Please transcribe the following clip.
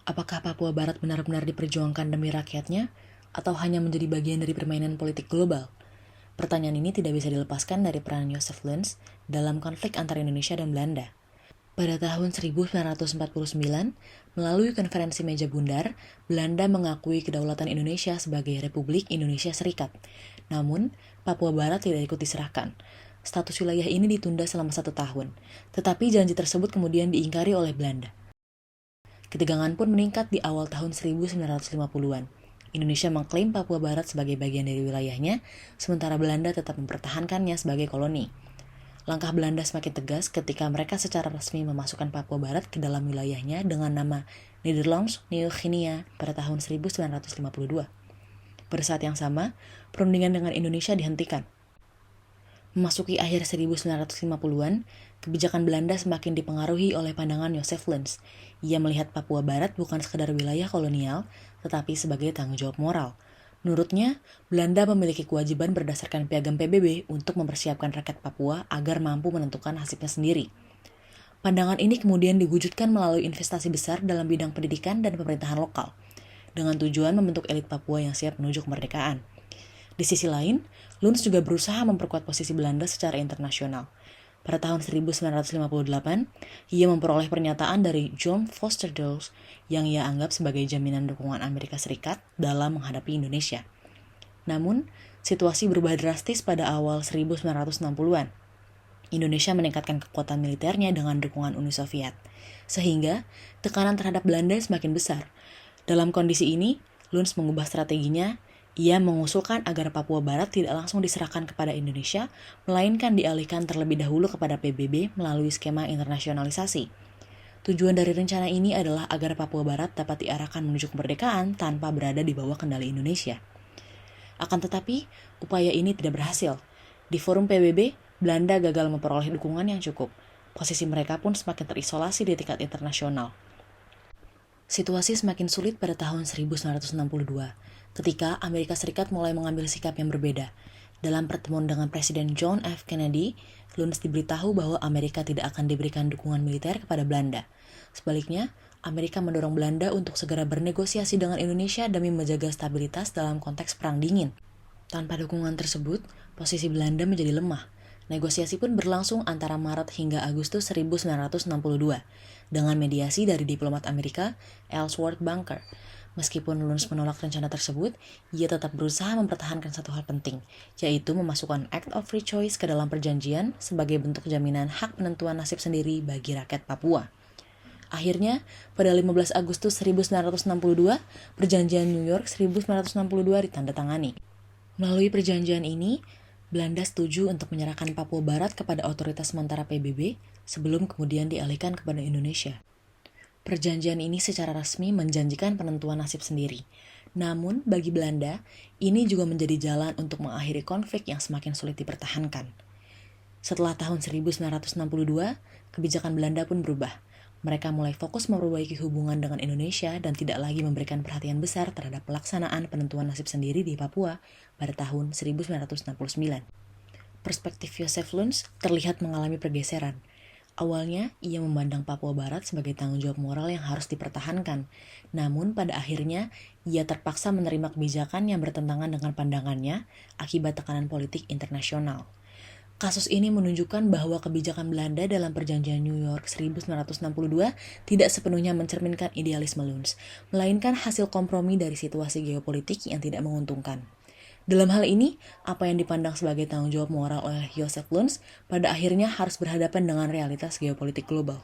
Apakah Papua Barat benar-benar diperjuangkan demi rakyatnya, atau hanya menjadi bagian dari permainan politik global? Pertanyaan ini tidak bisa dilepaskan dari peran Joseph Luns dalam konflik antara Indonesia dan Belanda. Pada tahun 1949, melalui konferensi meja bundar, Belanda mengakui kedaulatan Indonesia sebagai Republik Indonesia Serikat. Namun, Papua Barat tidak ikut diserahkan. Status wilayah ini ditunda selama 1 tahun, tetapi janji tersebut kemudian diingkari oleh Belanda. Ketegangan pun meningkat di awal tahun 1950-an. Indonesia mengklaim Papua Barat sebagai bagian dari wilayahnya, sementara Belanda tetap mempertahankannya sebagai koloni. Langkah Belanda semakin tegas ketika mereka secara resmi memasukkan Papua Barat ke dalam wilayahnya dengan nama Nederlands New Guinea pada tahun 1952. Pada saat yang sama, perundingan dengan Indonesia dihentikan. Memasuki akhir 1950-an, kebijakan Belanda semakin dipengaruhi oleh pandangan Joseph Luns. Ia melihat Papua Barat bukan sekedar wilayah kolonial, tetapi sebagai tanggung jawab moral. Menurutnya, Belanda memiliki kewajiban berdasarkan piagam PBB untuk mempersiapkan rakyat Papua agar mampu menentukan nasibnya sendiri. Pandangan ini kemudian diwujudkan melalui investasi besar dalam bidang pendidikan dan pemerintahan lokal, dengan tujuan membentuk elit Papua yang siap menuju kemerdekaan. Di sisi lain, Luns juga berusaha memperkuat posisi Belanda secara internasional. Pada tahun 1958, ia memperoleh pernyataan dari John Foster Dulles yang ia anggap sebagai jaminan dukungan Amerika Serikat dalam menghadapi Indonesia. Namun, situasi berubah drastis pada awal 1960-an. Indonesia meningkatkan kekuatan militernya dengan dukungan Uni Soviet, sehingga tekanan terhadap Belanda semakin besar. Dalam kondisi ini, Luns mengubah strateginya. Ia mengusulkan agar Papua Barat tidak langsung diserahkan kepada Indonesia, melainkan dialihkan terlebih dahulu kepada PBB melalui skema internasionalisasi. Tujuan dari rencana ini adalah agar Papua Barat dapat diarahkan menuju kemerdekaan tanpa berada di bawah kendali Indonesia. Akan tetapi, upaya ini tidak berhasil. Di forum PBB, Belanda gagal memperoleh dukungan yang cukup. Posisi mereka pun semakin terisolasi di tingkat internasional. Situasi semakin sulit pada tahun 1962. Ketika Amerika Serikat mulai mengambil sikap yang berbeda. Dalam pertemuan dengan Presiden John F. Kennedy, Luns diberitahu bahwa Amerika tidak akan diberikan dukungan militer kepada Belanda. Sebaliknya, Amerika mendorong Belanda untuk segera bernegosiasi dengan Indonesia demi menjaga stabilitas dalam konteks Perang Dingin. Tanpa dukungan tersebut, posisi Belanda menjadi lemah. Negosiasi pun berlangsung antara Maret hingga Agustus 1962, dengan mediasi dari diplomat Amerika, Ellsworth Bunker. Meskipun Luns menolak rencana tersebut, ia tetap berusaha mempertahankan satu hal penting, yaitu memasukkan Act of Free Choice ke dalam perjanjian sebagai bentuk jaminan hak penentuan nasib sendiri bagi rakyat Papua. Akhirnya, pada 15 Agustus 1962, Perjanjian New York 1962 ditandatangani. Melalui perjanjian ini, Belanda setuju untuk menyerahkan Papua Barat kepada otoritas sementara PBB sebelum kemudian dialihkan kepada Indonesia. Perjanjian ini secara resmi menjanjikan penentuan nasib sendiri. Namun, bagi Belanda, ini juga menjadi jalan untuk mengakhiri konflik yang semakin sulit dipertahankan. Setelah tahun 1962, kebijakan Belanda pun berubah. Mereka mulai fokus memperbaiki hubungan dengan Indonesia dan tidak lagi memberikan perhatian besar terhadap pelaksanaan penentuan nasib sendiri di Papua pada tahun 1969. Perspektif Joseph Luns terlihat mengalami pergeseran. Awalnya, ia memandang Papua Barat sebagai tanggung jawab moral yang harus dipertahankan. Namun, pada akhirnya, ia terpaksa menerima kebijakan yang bertentangan dengan pandangannya akibat tekanan politik internasional. Kasus ini menunjukkan bahwa kebijakan Belanda dalam Perjanjian New York 1962 tidak sepenuhnya mencerminkan idealisme Luns, melainkan hasil kompromi dari situasi geopolitik yang tidak menguntungkan. Dalam hal ini, apa yang dipandang sebagai tanggung jawab moral oleh Joseph Luns pada akhirnya harus berhadapan dengan realitas geopolitik global.